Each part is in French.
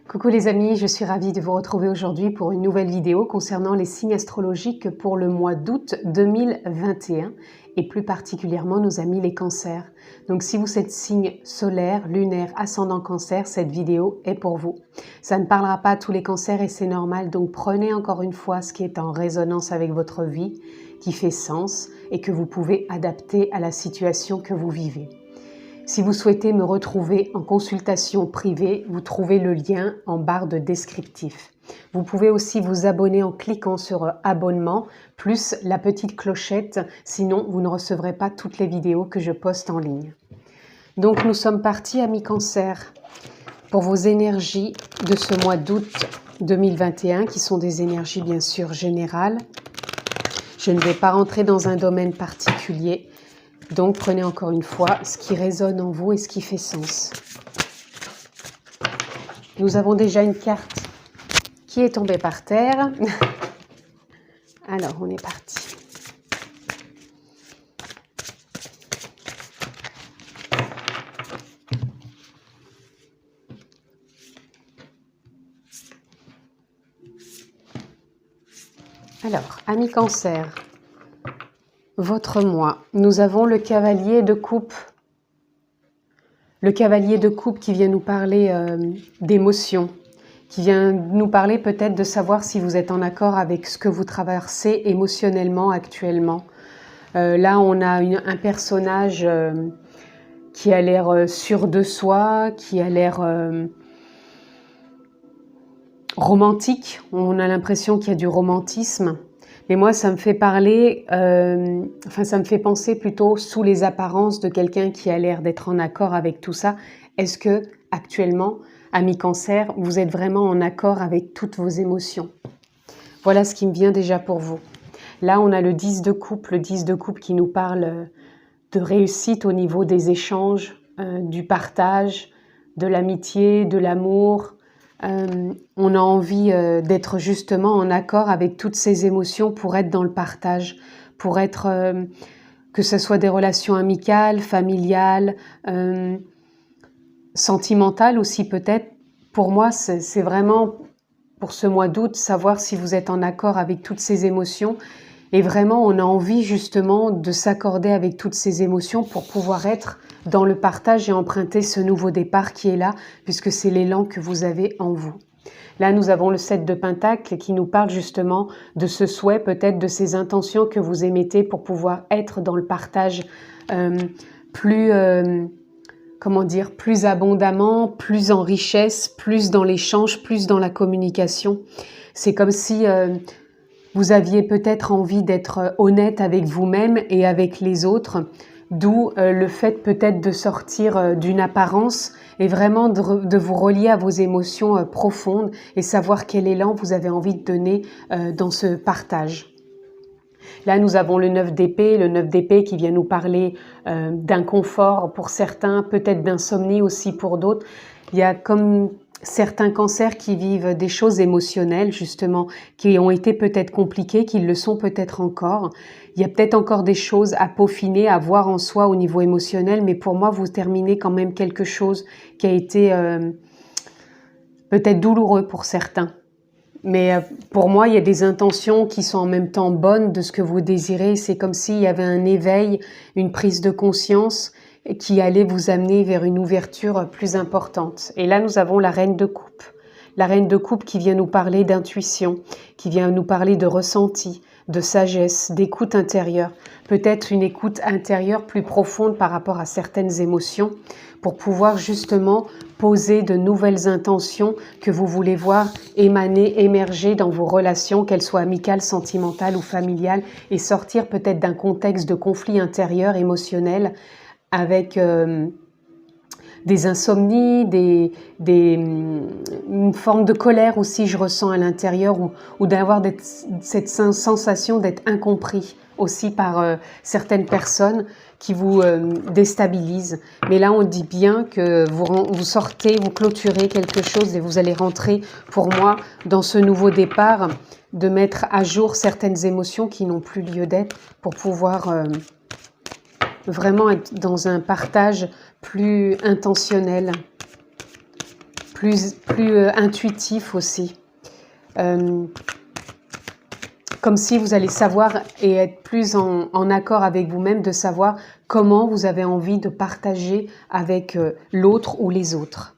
Coucou les amis, je suis ravie de vous retrouver aujourd'hui pour une nouvelle vidéo concernant les signes astrologiques pour le mois d'août 2021 et plus particulièrement nos amis les cancers. Donc si vous êtes signe solaire, lunaire, ascendant cancer, cette vidéo est pour vous. Ça ne parlera pas à tous les cancers et c'est normal, donc prenez encore une fois ce qui est en résonance avec votre vie, qui fait sens et que vous pouvez adapter à la situation que vous vivez. Si vous souhaitez me retrouver en consultation privée, vous trouvez le lien en barre de descriptif. Vous pouvez aussi vous abonner en cliquant sur abonnement, plus la petite clochette, sinon vous ne recevrez pas toutes les vidéos que je poste en ligne. Donc nous sommes partis, amis cancer, pour vos énergies de ce mois d'août 2021, qui sont des énergies bien sûr générales. Je ne vais pas rentrer dans un domaine particulier. Donc, prenez encore une fois ce qui résonne en vous et ce qui fait sens. Nous avons déjà une carte qui est tombée par terre. Alors, on est parti. Alors, amis cancer. Votre mois, nous avons le cavalier de coupe. Le cavalier de coupe qui vient nous parler d'émotions, qui vient nous parler peut-être de savoir si vous êtes en accord avec ce que vous traversez émotionnellement actuellement. Là, on a un personnage qui a l'air sûr de soi, qui a l'air romantique. On a l'impression qu'il y a du romantisme. Mais moi, ça me fait parler, ça me fait penser plutôt sous les apparences de quelqu'un qui a l'air d'être en accord avec tout ça. Est-ce que, actuellement, amis cancer, vous êtes vraiment en accord avec toutes vos émotions? Voilà ce qui me vient déjà pour vous. Là, on a le 10 de coupe, qui nous parle de réussite au niveau des échanges, du partage, de l'amitié, de l'amour. On a envie d'être justement en accord avec toutes ces émotions pour être dans le partage, pour être, que ce soit des relations amicales, familiales, sentimentales aussi peut-être. Pour moi, c'est vraiment, pour ce mois d'août, savoir si vous êtes en accord avec toutes ces émotions. Et vraiment, on a envie justement de s'accorder avec toutes ces émotions pour pouvoir être dans le partage et emprunter ce nouveau départ qui est là, puisque c'est l'élan que vous avez en vous. Là, nous avons le 7 de Pentacles qui nous parle justement de ce souhait, peut-être de ces intentions que vous émettez pour pouvoir être dans le partage plus abondamment, plus en richesse, plus dans l'échange, plus dans la communication. C'est comme si vous aviez peut-être envie d'être honnête avec vous-même et avec les autres, d'où le fait peut-être de sortir d'une apparence et vraiment de vous relier à vos émotions profondes et savoir quel élan vous avez envie de donner dans ce partage. Là, nous avons le 9 d'épée, qui vient nous parler d'inconfort pour certains, peut-être d'insomnie aussi pour d'autres. Il y a comme certains cancers qui vivent des choses émotionnelles, justement, qui ont été peut-être compliquées, qui le sont peut-être encore. Il y a peut-être encore des choses à peaufiner, à voir en soi au niveau émotionnel, mais pour moi, vous terminez quand même quelque chose qui a été peut-être douloureux pour certains. Mais pour moi, il y a des intentions qui sont en même temps bonnes de ce que vous désirez. C'est comme s'il y avait un éveil, une prise de conscience qui allait vous amener vers une ouverture plus importante. Et là, nous avons la reine de coupe. La reine de coupe qui vient nous parler d'intuition, qui vient nous parler de ressenti, de sagesse, d'écoute intérieure. Peut-être une écoute intérieure plus profonde par rapport à certaines émotions pour pouvoir justement poser de nouvelles intentions que vous voulez voir émaner, émerger dans vos relations, qu'elles soient amicales, sentimentales ou familiales, et sortir peut-être d'un contexte de conflit intérieur, émotionnel, avec des insomnies, une forme de colère aussi, je ressens à l'intérieur, ou d'avoir cette sensation d'être incompris aussi par certaines personnes qui vous déstabilisent. Mais là, on dit bien que vous sortez, vous clôturez quelque chose et vous allez rentrer, pour moi, dans ce nouveau départ, de mettre à jour certaines émotions qui n'ont plus lieu d'être pour pouvoir vraiment être dans un partage plus intentionnel. plus intuitif aussi. Comme si vous allez savoir et être plus en accord avec vous-même, de savoir comment vous avez envie de partager avec l'autre ou les autres.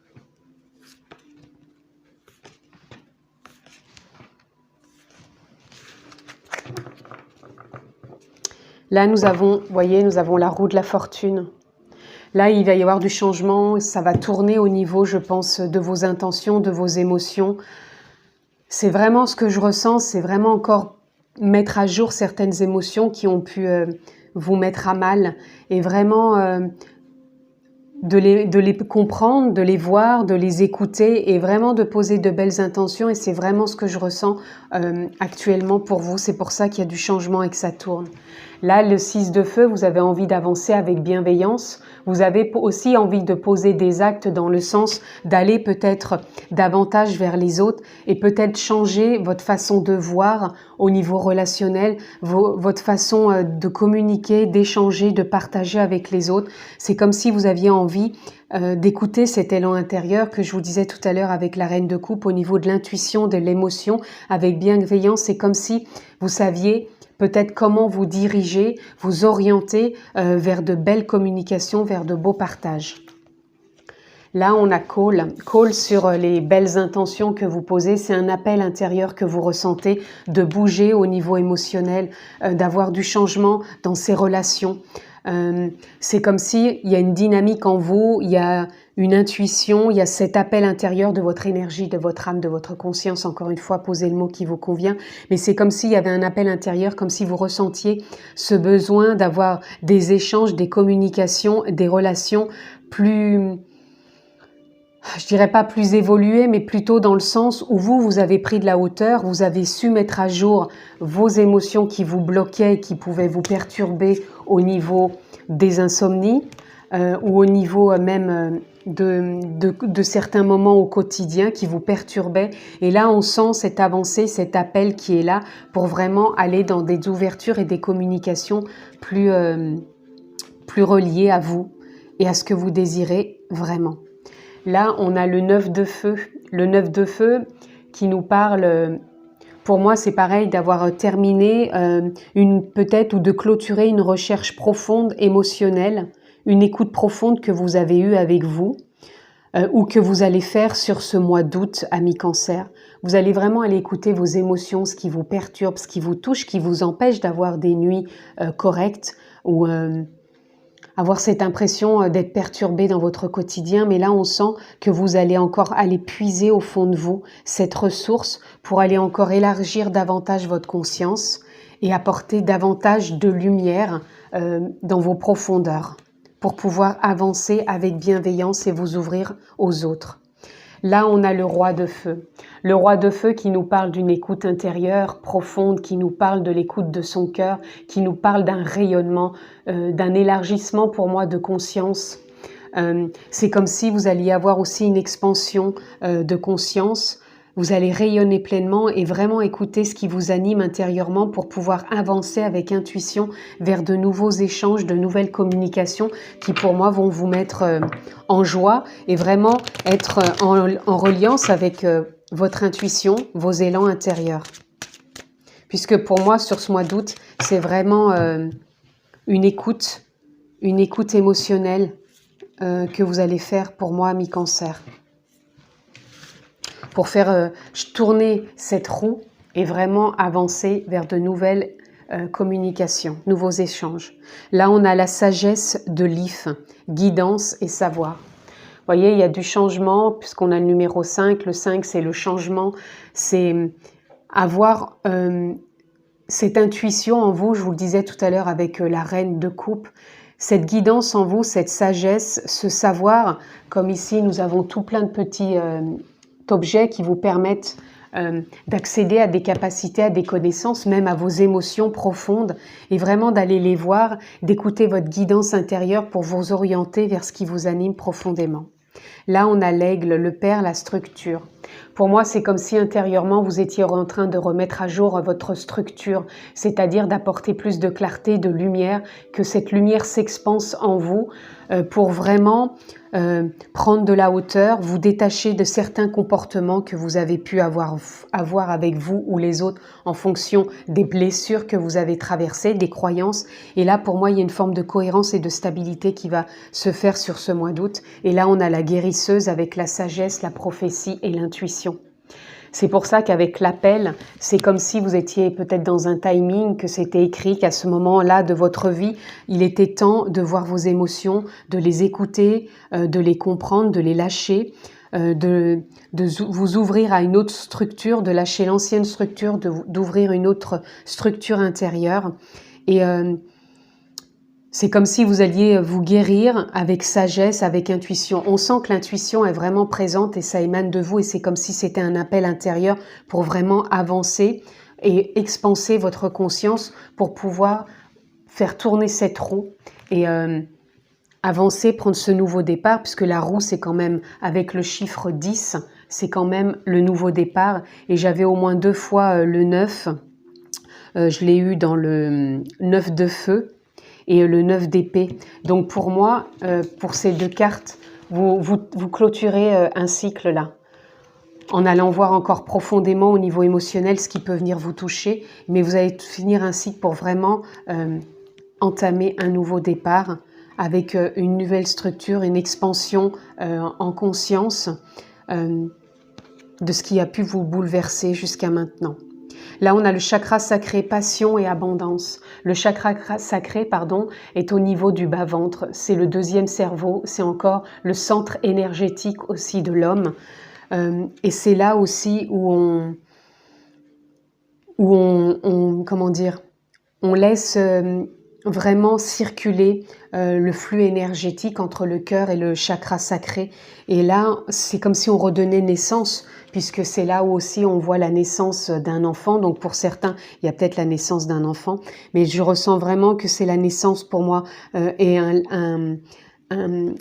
Là, nous avons, vous voyez, nous avons la roue de la fortune. Là, il va y avoir du changement, ça va tourner au niveau, je pense, de vos intentions, de vos émotions. C'est vraiment ce que je ressens, c'est vraiment encore mettre à jour certaines émotions qui ont pu vous mettre à mal et vraiment de les comprendre, de les voir, de les écouter et vraiment de poser de belles intentions, et c'est vraiment ce que je ressens actuellement pour vous. C'est pour ça qu'il y a du changement et que ça tourne. Là, le 6 de feu, vous avez envie d'avancer avec bienveillance. Vous avez aussi envie de poser des actes dans le sens d'aller peut-être davantage vers les autres et peut-être changer votre façon de voir au niveau relationnel, votre façon de communiquer, d'échanger, de partager avec les autres. C'est comme si vous aviez envie d'écouter cet élan intérieur que je vous disais tout à l'heure avec la reine de coupe au niveau de l'intuition, de l'émotion, avec bienveillance. C'est comme si vous saviez peut-être comment vous diriger, vous orienter vers de belles communications, vers de beaux partages. Là, on a call sur les belles intentions que vous posez. C'est un appel intérieur que vous ressentez de bouger au niveau émotionnel, d'avoir du changement dans ces relations. C'est comme si il y a une dynamique en vous, il y a une intuition, il y a cet appel intérieur de votre énergie, de votre âme, de votre conscience. Encore une fois, posez le mot qui vous convient. Mais c'est comme s'il y avait un appel intérieur, comme si vous ressentiez ce besoin d'avoir des échanges, des communications, des relations plus, je dirais pas plus évoluées, mais plutôt dans le sens où vous avez pris de la hauteur, vous avez su mettre à jour vos émotions qui vous bloquaient, qui pouvaient vous perturber au niveau des insomnies ou au niveau même de certains moments au quotidien qui vous perturbaient. Et là, on sent cette avancée, cet appel qui est là pour vraiment aller dans des ouvertures et des communications plus reliées à vous et à ce que vous désirez vraiment. Là, on a le 9 de feu. Le 9 de feu qui nous parle, pour moi, c'est pareil, d'avoir terminé peut-être ou de clôturer une recherche profonde, émotionnelle, une écoute profonde que vous avez eue avec vous ou que vous allez faire sur ce mois d'août, amis Cancer. Vous allez vraiment aller écouter vos émotions, ce qui vous perturbe, ce qui vous touche, qui vous empêche d'avoir des nuits correctes ou avoir cette impression d'être perturbé dans votre quotidien. Mais là, on sent que vous allez encore aller puiser au fond de vous cette ressource pour aller encore élargir davantage votre conscience et apporter davantage de lumière dans vos profondeurs pour pouvoir avancer avec bienveillance et vous ouvrir aux autres. Là, on a le roi de feu. Le roi de feu qui nous parle d'une écoute intérieure profonde, qui nous parle de l'écoute de son cœur, qui nous parle d'un rayonnement, d'un élargissement pour moi de conscience. C'est comme si vous alliez avoir aussi une expansion de conscience. Vous allez rayonner pleinement et vraiment écouter ce qui vous anime intérieurement pour pouvoir avancer avec intuition vers de nouveaux échanges, de nouvelles communications qui pour moi vont vous mettre en joie et vraiment être en reliance avec votre intuition, vos élans intérieurs. Puisque pour moi, sur ce mois d'août, c'est vraiment une écoute émotionnelle que vous allez faire pour moi, amis Cancer. Pour faire tourner cette roue et vraiment avancer vers de nouvelles communications, nouveaux échanges. Là, on a la sagesse de l'IF, guidance et savoir. Vous voyez, il y a du changement puisqu'on a le numéro 5. Le 5, c'est le changement. C'est avoir cette intuition en vous, je vous le disais tout à l'heure avec la reine de coupe, cette guidance en vous, cette sagesse, ce savoir, comme ici, nous avons tout plein de petits objets qui vous permettent d'accéder à des capacités, à des connaissances, même à vos émotions profondes, et vraiment d'aller les voir, d'écouter votre guidance intérieure pour vous orienter vers ce qui vous anime profondément. Là, on a l'aigle, le père, la structure. Pour moi, c'est comme si intérieurement, vous étiez en train de remettre à jour votre structure, c'est-à-dire d'apporter plus de clarté, de lumière, que cette lumière s'expanse en vous pour vraiment prendre de la hauteur, vous détacher de certains comportements que vous avez pu avoir avec vous ou les autres en fonction des blessures que vous avez traversées, des croyances. Et là, pour moi, il y a une forme de cohérence et de stabilité qui va se faire sur ce mois d'août. Et là, on a la guérisseuse avec la sagesse, la prophétie et l'intuition. C'est pour ça qu'avec l'appel, c'est comme si vous étiez peut-être dans un timing, que c'était écrit qu'à ce moment-là de votre vie, il était temps de voir vos émotions, de les écouter, de les comprendre, de les lâcher, de vous ouvrir à une autre structure, de lâcher l'ancienne structure, d'ouvrir une autre structure intérieure. Et c'est comme si vous alliez vous guérir avec sagesse, avec intuition. On sent que l'intuition est vraiment présente et ça émane de vous et c'est comme si c'était un appel intérieur pour vraiment avancer et expanser votre conscience pour pouvoir faire tourner cette roue et avancer, prendre ce nouveau départ, puisque la roue, c'est quand même, avec le chiffre 10, c'est quand même le nouveau départ. Et j'avais au moins 2 fois le 9. Je l'ai eu dans le 9 de feu et le 9 d'épée. Donc pour moi, pour ces 2 cartes, vous clôturez un cycle là, en allant voir encore profondément au niveau émotionnel ce qui peut venir vous toucher, mais vous allez finir un cycle pour vraiment entamer un nouveau départ avec une nouvelle structure, une expansion en conscience de ce qui a pu vous bouleverser jusqu'à maintenant. Là, on a le chakra sacré, passion et abondance. Le chakra sacré, est au niveau du bas-ventre. C'est le 2e cerveau, c'est encore le centre énergétique aussi de l'homme. Et c'est là aussi où on laisse vraiment circuler le flux énergétique entre le cœur et le chakra sacré. Et là, c'est comme si on redonnait naissance, puisque c'est là où aussi on voit la naissance d'un enfant. Donc pour certains, il y a peut-être la naissance d'un enfant, mais je ressens vraiment que c'est la naissance pour moi et un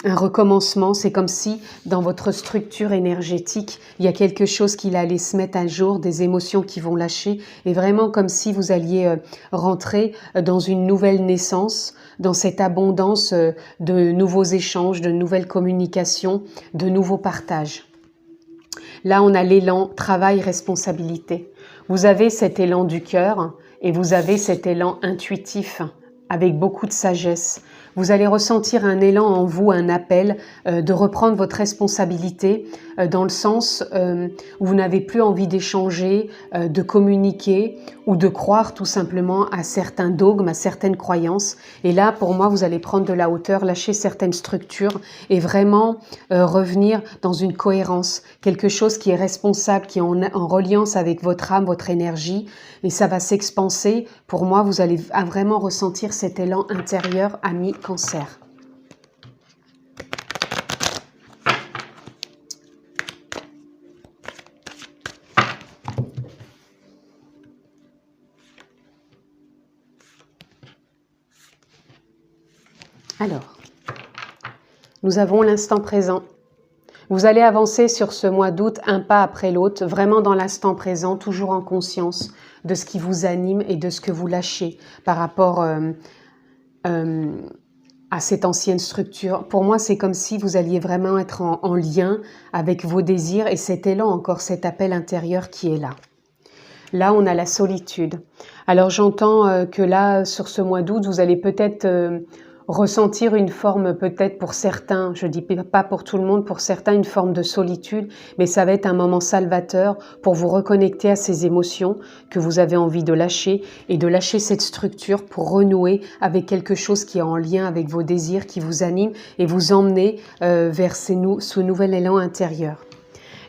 recommencement. C'est comme si dans votre structure énergétique, il y a quelque chose qui allait se mettre à jour, des émotions qui vont lâcher, et vraiment comme si vous alliez rentrer dans une nouvelle naissance, dans cette abondance de nouveaux échanges, de nouvelles communications, de nouveaux partages. Là, on a l'élan travail, responsabilité. Vous avez cet élan du cœur et vous avez cet élan intuitif avec beaucoup de sagesse. Vous allez ressentir un élan en vous, un appel de reprendre votre responsabilité dans le sens où vous n'avez plus envie d'échanger, de communiquer ou de croire tout simplement à certains dogmes, à certaines croyances. Et là, pour moi, vous allez prendre de la hauteur, lâcher certaines structures et vraiment revenir dans une cohérence, quelque chose qui est responsable, qui est en reliance avec votre âme, votre énergie, et ça va s'expanser. Pour moi, vous allez vraiment ressentir cet élan intérieur, ami Cancer. Alors, nous avons l'instant présent. Vous allez avancer sur ce mois d'août un pas après l'autre, vraiment dans l'instant présent, toujours en conscience de ce qui vous anime et de ce que vous lâchez par rapport à cette ancienne structure. Pour moi, c'est comme si vous alliez vraiment être en lien avec vos désirs et cet élan, encore cet appel intérieur qui est là. Là, on a la solitude. Alors, j'entends que là, sur ce mois d'août, vous allez peut-être ressentir une forme, peut-être pour certains, je dis pas pour tout le monde, pour certains une forme de solitude, mais ça va être un moment salvateur pour vous reconnecter à ces émotions que vous avez envie de lâcher et de lâcher cette structure pour renouer avec quelque chose qui est en lien avec vos désirs, qui vous anime et vous emmener vers ce nouvel élan intérieur.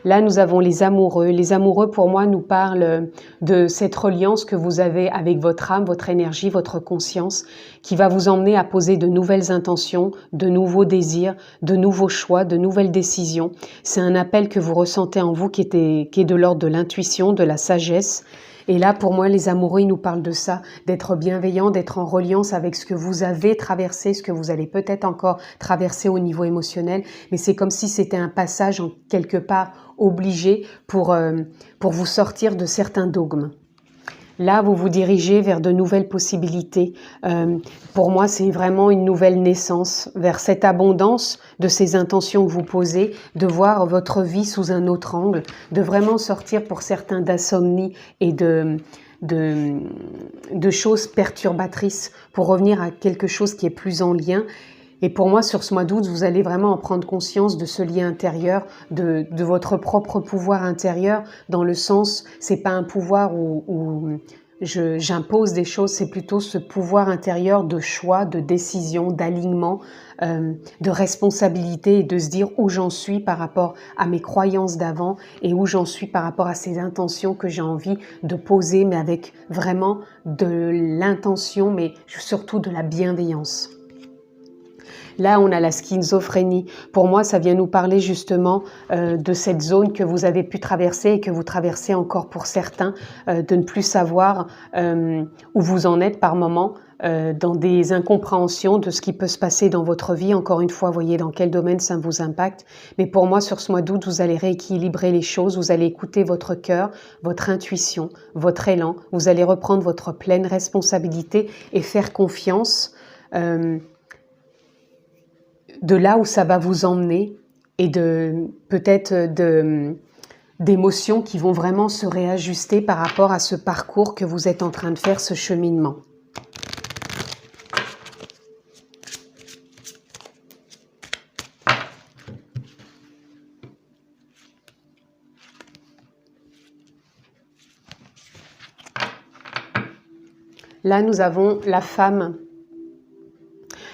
Là, nous avons les amoureux. Les amoureux, pour moi, nous parlent de cette reliance que vous avez avec votre âme, votre énergie, votre conscience, qui va vous emmener à poser de nouvelles intentions, de nouveaux désirs, de nouveaux choix, de nouvelles décisions. C'est un appel que vous ressentez en vous qui est de l'ordre de l'intuition, de la sagesse. Et là, pour moi, les amoureux, ils nous parlent de ça, d'être bienveillant, d'être en reliance avec ce que vous avez traversé, ce que vous allez peut-être encore traverser au niveau émotionnel. Mais c'est comme si c'était un passage en quelque part obligé pour vous sortir de certains dogmes. Là, vous vous dirigez vers de nouvelles possibilités. Pour moi, c'est vraiment une nouvelle naissance, vers cette abondance de ces intentions que vous posez, de voir votre vie sous un autre angle, de vraiment sortir pour certains d'insomnie et de choses perturbatrices pour revenir à quelque chose qui est plus en lien. Et pour moi, sur ce mois d'août, vous allez vraiment en prendre conscience de ce lien intérieur, de votre propre pouvoir intérieur, dans le sens, c'est pas un pouvoir où j'impose des choses, c'est plutôt ce pouvoir intérieur de choix, de décision, d'alignement, de responsabilité et de se dire où j'en suis par rapport à mes croyances d'avant et où j'en suis par rapport à ces intentions que j'ai envie de poser, mais avec vraiment de l'intention, mais surtout de la bienveillance. Là, on a la schizophrénie. Pour moi, ça vient nous parler justement de cette zone que vous avez pu traverser et que vous traversez encore pour certains, de ne plus savoir où vous en êtes par moment, dans des incompréhensions de ce qui peut se passer dans votre vie. Encore une fois, voyez dans quel domaine ça vous impacte. Mais pour moi, sur ce mois d'août, vous allez rééquilibrer les choses, vous allez écouter votre cœur, votre intuition, votre élan. Vous allez reprendre votre pleine responsabilité et faire confiance de là où ça va vous emmener et de peut-être d'émotions qui vont vraiment se réajuster par rapport à ce parcours que vous êtes en train de faire, ce cheminement. Là, nous avons la femme.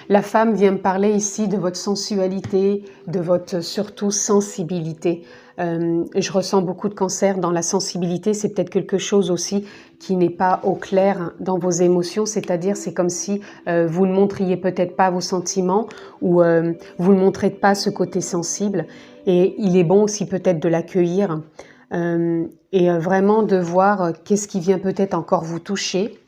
La femme vient me parler ici de votre sensualité, de votre surtout sensibilité. Je ressens beaucoup de cancer dans la sensibilité. C'est peut-être quelque chose aussi qui n'est pas au clair dans vos émotions. C'est-à-dire, c'est comme si vous ne montriez peut-être pas vos sentiments ou vous ne montrez pas ce côté sensible. Et il est bon aussi peut-être de l'accueillir et vraiment de voir qu'est-ce qui vient peut-être encore vous toucher.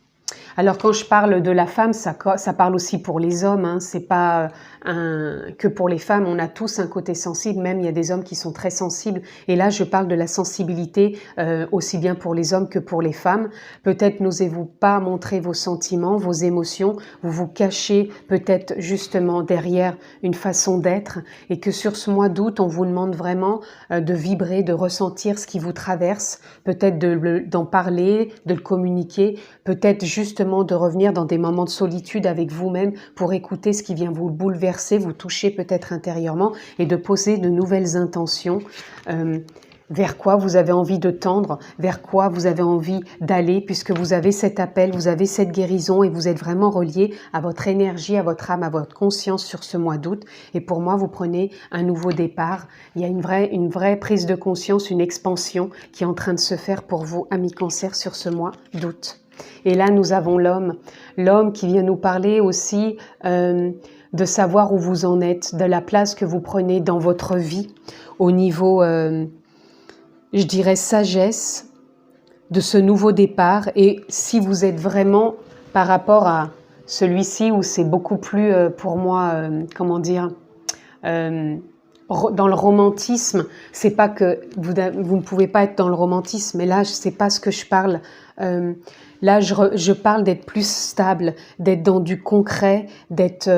Alors quand je parle de la femme, ça parle aussi pour les hommes, hein. C'est pas que pour les femmes, on a tous un côté sensible, même il y a des hommes qui sont très sensibles. Et là, je parle de la sensibilité aussi bien pour les hommes que pour les femmes. Peut-être n'osez-vous pas montrer vos sentiments, vos émotions, vous vous cachez peut-être justement derrière une façon d'être et que sur ce mois d'août, on vous demande vraiment de vibrer, de ressentir ce qui vous traverse, peut-être d'en parler, de le communiquer, peut-être justement de revenir dans des moments de solitude avec vous-même pour écouter ce qui vient vous bouleverser, vous toucher peut-être intérieurement et de poser de nouvelles intentions vers quoi vous avez envie de tendre, vers quoi vous avez envie d'aller puisque vous avez cet appel, vous avez cette guérison et vous êtes vraiment relié à votre énergie, à votre âme, à votre conscience sur ce mois d'août. Et pour moi, vous prenez un nouveau départ. Il y a une vraie prise de conscience, une expansion qui est en train de se faire pour vous, amis Cancer, sur ce mois d'août. Et là, nous avons l'homme qui vient nous parler aussi de savoir où vous en êtes, de la place que vous prenez dans votre vie, au niveau, je dirais, sagesse, de ce nouveau départ. Et si vous êtes vraiment par rapport à celui-ci, où c'est beaucoup plus, pour moi, comment dire, dans le romantisme, c'est pas que vous ne pouvez pas être dans le romantisme, mais là, c'est pas ce que je parle. Là, je parle d'être plus stable, d'être dans du concret, d'être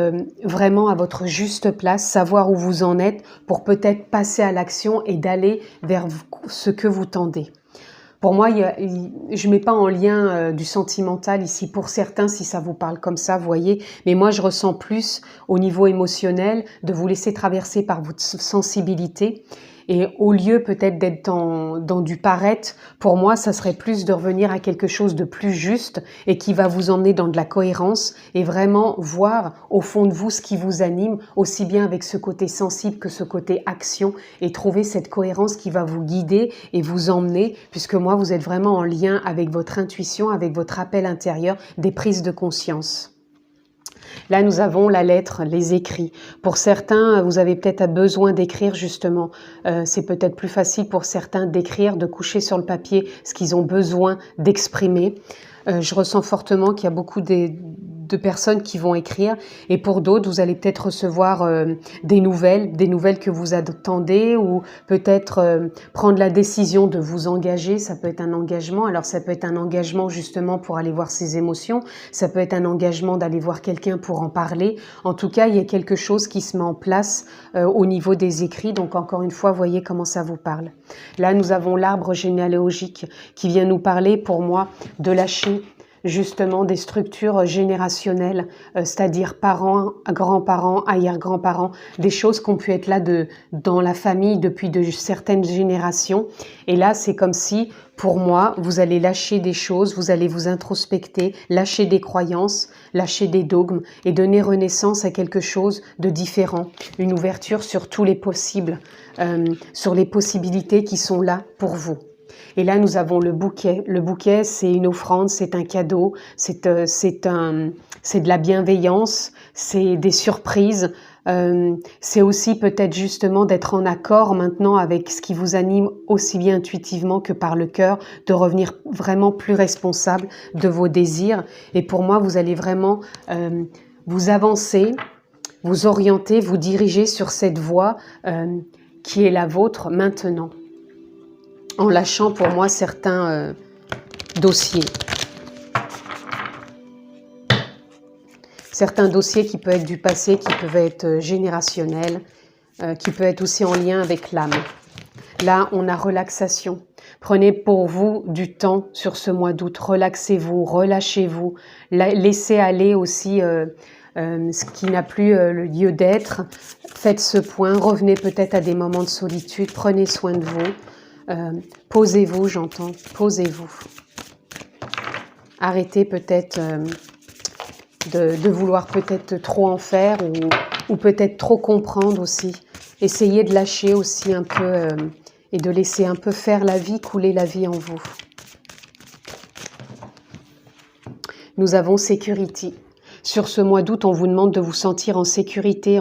vraiment à votre juste place, savoir où vous en êtes pour peut-être passer à l'action et d'aller vers ce que vous tendez. Pour moi, je ne mets pas en lien du sentimental ici. Pour certains, si ça vous parle comme ça, vous voyez. Mais moi, je ressens plus au niveau émotionnel de vous laisser traverser par votre sensibilité. Et au lieu peut-être d'être dans du paraître, pour moi, ça serait plus de revenir à quelque chose de plus juste et qui va vous emmener dans de la cohérence et vraiment voir au fond de vous ce qui vous anime, aussi bien avec ce côté sensible que ce côté action et trouver cette cohérence qui va vous guider et vous emmener, puisque moi, vous êtes vraiment en lien avec votre intuition, avec votre appel intérieur, des prises de conscience. Là, nous avons la lettre, les écrits. Pour certains, vous avez peut-être besoin d'écrire justement. C'est peut-être plus facile pour certains d'écrire, de coucher sur le papier ce qu'ils ont besoin d'exprimer. Je ressens fortement qu'il y a beaucoup de personnes qui vont écrire, et pour d'autres, vous allez peut-être recevoir des nouvelles que vous attendez, ou peut-être prendre la décision de vous engager. Ça peut être un engagement. Alors ça peut être un engagement justement pour aller voir ses émotions, ça peut être un engagement d'aller voir quelqu'un pour en parler. En tout cas, il y a quelque chose qui se met en place au niveau des écrits. Donc encore une fois, voyez comment ça vous parle. Là, nous avons l'arbre généalogique qui vient nous parler, pour moi, de lâcher justement des structures générationnelles, c'est-à-dire parents, grands-parents, arrière-grands-parents, des choses qui ont pu être là dans la famille depuis de certaines générations. Et là, c'est comme si, pour moi, vous allez lâcher des choses, vous allez vous introspecter, lâcher des croyances, lâcher des dogmes et donner renaissance à quelque chose de différent, une ouverture sur tous les possibles, sur les possibilités qui sont là pour vous. Et là, nous avons le bouquet. Le bouquet, c'est une offrande, c'est un cadeau, c'est de la bienveillance, c'est des surprises. C'est aussi peut-être justement d'être en accord maintenant avec ce qui vous anime aussi bien intuitivement que par le cœur, de revenir vraiment plus responsable de vos désirs. Et pour moi, vous allez vraiment vous avancer, vous orienter, vous diriger sur cette voie qui est la vôtre maintenant, en lâchant pour moi certains dossiers. Certains dossiers qui peuvent être du passé, qui peuvent être générationnels, qui peuvent être aussi en lien avec l'âme. Là, on a relaxation. Prenez pour vous du temps sur ce mois d'août. Relaxez-vous, relâchez-vous. Laissez aller aussi ce qui n'a plus le lieu d'être. Faites ce point. Revenez peut-être à des moments de solitude. Prenez soin de vous. Posez-vous, j'entends, posez-vous. Arrêtez peut-être de vouloir peut-être trop en faire, ou peut-être trop comprendre aussi. Essayez de lâcher aussi un peu et de laisser un peu faire la vie, couler la vie en vous. Nous avons sécurité. Sur ce mois d'août, on vous demande de vous sentir en sécurité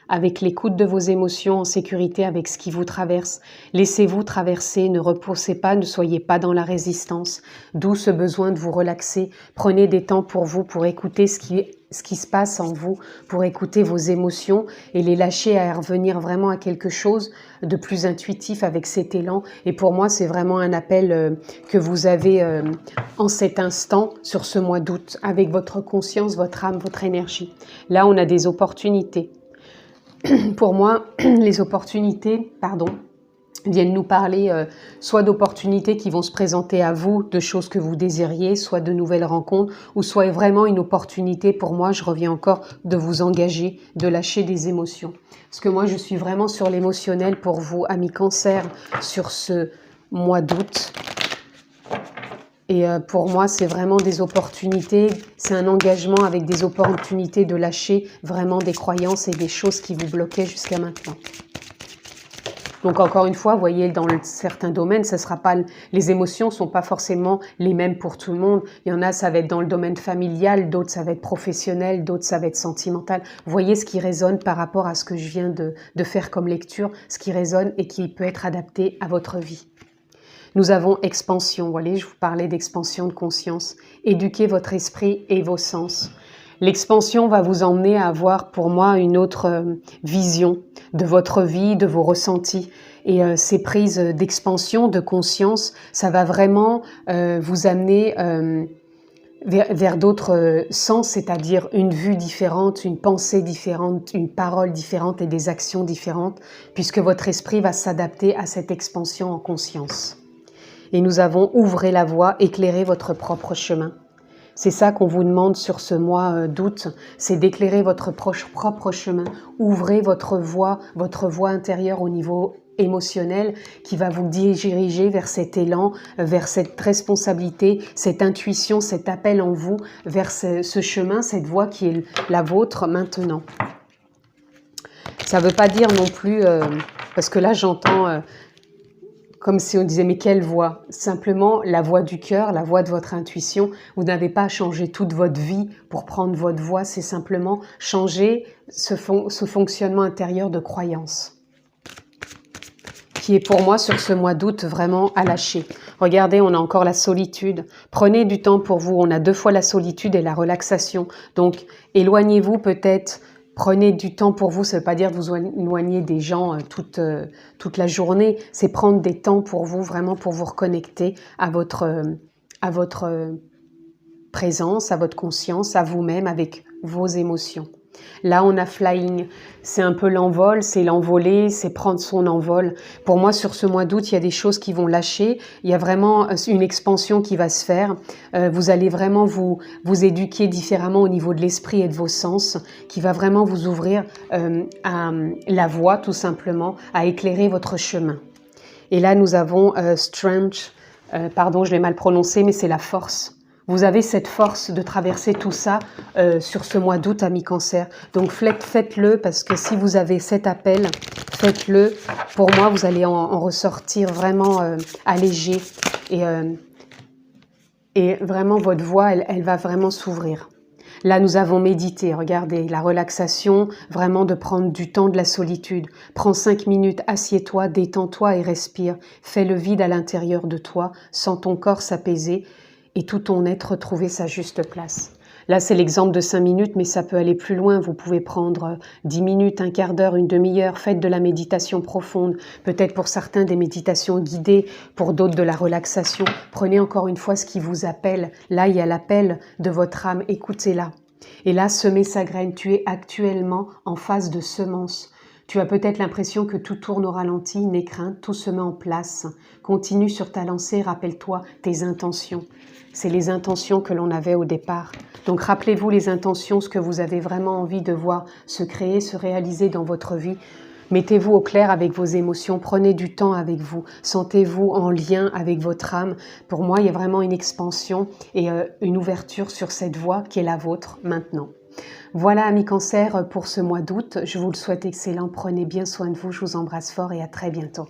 avec l'écoute de vos émotions, en sécurité avec ce qui vous traverse. Laissez-vous traverser, ne repoussez pas, ne soyez pas dans la résistance. D'où ce besoin de vous relaxer. Prenez des temps pour vous, pour écouter ce qui se passe en vous, pour écouter vos émotions et les lâcher à revenir vraiment à quelque chose de plus intuitif avec cet élan. Et pour moi, c'est vraiment un appel que vous avez en cet instant, sur ce mois d'août, avec votre conscience, votre âme, votre énergie. Là, on a des opportunités. Pour moi, les opportunités, viennent nous parler soit d'opportunités qui vont se présenter à vous, de choses que vous désiriez, soit de nouvelles rencontres, ou soit vraiment une opportunité, pour moi, je reviens encore, de vous engager, de lâcher des émotions. Parce que moi, je suis vraiment sur l'émotionnel pour vous, amis Cancer, sur ce mois d'août. Et pour moi, c'est vraiment des opportunités, c'est un engagement avec des opportunités de lâcher vraiment des croyances et des choses qui vous bloquaient jusqu'à maintenant. Donc encore une fois, vous voyez, dans certains domaines, ça sera pas, les émotions sont pas forcément les mêmes pour tout le monde. Il y en a, ça va être dans le domaine familial, d'autres ça va être professionnel, d'autres ça va être sentimental. Vous voyez ce qui résonne par rapport à ce que je viens de faire comme lecture, ce qui résonne et qui peut être adapté à votre vie. Nous avons expansion, vous voyez, je vous parlais d'expansion de conscience. Éduquez votre esprit et vos sens. L'expansion va vous emmener à avoir, pour moi, une autre vision de votre vie, de vos ressentis. Et ces prises d'expansion, de conscience, ça va vraiment vous amener vers d'autres sens, c'est-à-dire une vue différente, une pensée différente, une parole différente et des actions différentes, puisque votre esprit va s'adapter à cette expansion en conscience. Et nous avons ouvré la voie, éclairez votre propre chemin. C'est ça qu'on vous demande sur ce mois d'août, c'est d'éclairer votre propre chemin. Ouvrez votre voie intérieure au niveau émotionnel qui va vous diriger vers cet élan, vers cette responsabilité, cette intuition, cet appel en vous, vers ce chemin, cette voie qui est la vôtre maintenant. Ça ne veut pas dire non plus, parce que là j'entends... comme si on disait, mais quelle voix? Simplement la voix du cœur, la voix de votre intuition. Vous n'avez pas à changer toute votre vie pour prendre votre voix, c'est simplement changer ce fonctionnement intérieur de croyance, qui est pour moi sur ce mois d'août vraiment à lâcher. Regardez, on a encore la solitude. Prenez du temps pour vous. On a 2 fois la solitude et la relaxation. Donc, éloignez-vous peut-être. Prenez du temps pour vous. Ça ne veut pas dire de vous éloigner des gens toute la journée. C'est prendre des temps pour vous, vraiment pour vous reconnecter à votre présence, à votre conscience, à vous-même, avec vos émotions. Là, on a flying, c'est un peu l'envol, c'est l'envoler, c'est prendre son envol. Pour moi, sur ce mois d'août, il y a des choses qui vont lâcher. Il y a vraiment une expansion qui va se faire. Vous allez vraiment vous éduquer différemment au niveau de l'esprit et de vos sens, qui va vraiment vous ouvrir à la voie, tout simplement, à éclairer votre chemin. Et là, nous avons strength, pardon, je l'ai mal prononcé, mais c'est la force. Vous avez cette force de traverser tout ça sur ce mois d'août, amis Cancer. Donc faites-le, parce que si vous avez cet appel, faites-le. Pour moi, vous allez en ressortir vraiment allégé. Et vraiment, votre voix, elle va vraiment s'ouvrir. Là, nous avons médité, regardez, la relaxation, vraiment de prendre du temps de la solitude. Prends 5 minutes, assieds-toi, détends-toi et respire. Fais le vide à l'intérieur de toi, sens ton corps s'apaiser et tout ton être retrouver sa juste place. Là, c'est l'exemple de 5 minutes, mais ça peut aller plus loin. Vous pouvez prendre 10 minutes, un quart d'heure, une demi-heure. Faites de la méditation profonde. Peut-être pour certains des méditations guidées, pour d'autres de la relaxation. Prenez encore une fois ce qui vous appelle. Là, il y a l'appel de votre âme. Écoutez-la. Et là, semez sa graine. Tu es actuellement en phase de semence. Tu as peut-être l'impression que tout tourne au ralenti, n'aie crainte, tout se met en place. Continue sur ta lancée, rappelle-toi tes intentions. C'est les intentions que l'on avait au départ. Donc rappelez-vous les intentions, ce que vous avez vraiment envie de voir se créer, se réaliser dans votre vie. Mettez-vous au clair avec vos émotions, prenez du temps avec vous, sentez-vous en lien avec votre âme. Pour moi, il y a vraiment une expansion et une ouverture sur cette voie qui est la vôtre maintenant. Voilà, amis Cancer, pour ce mois d'août. Je vous le souhaite excellent. Prenez bien soin de vous. Je vous embrasse fort et à très bientôt.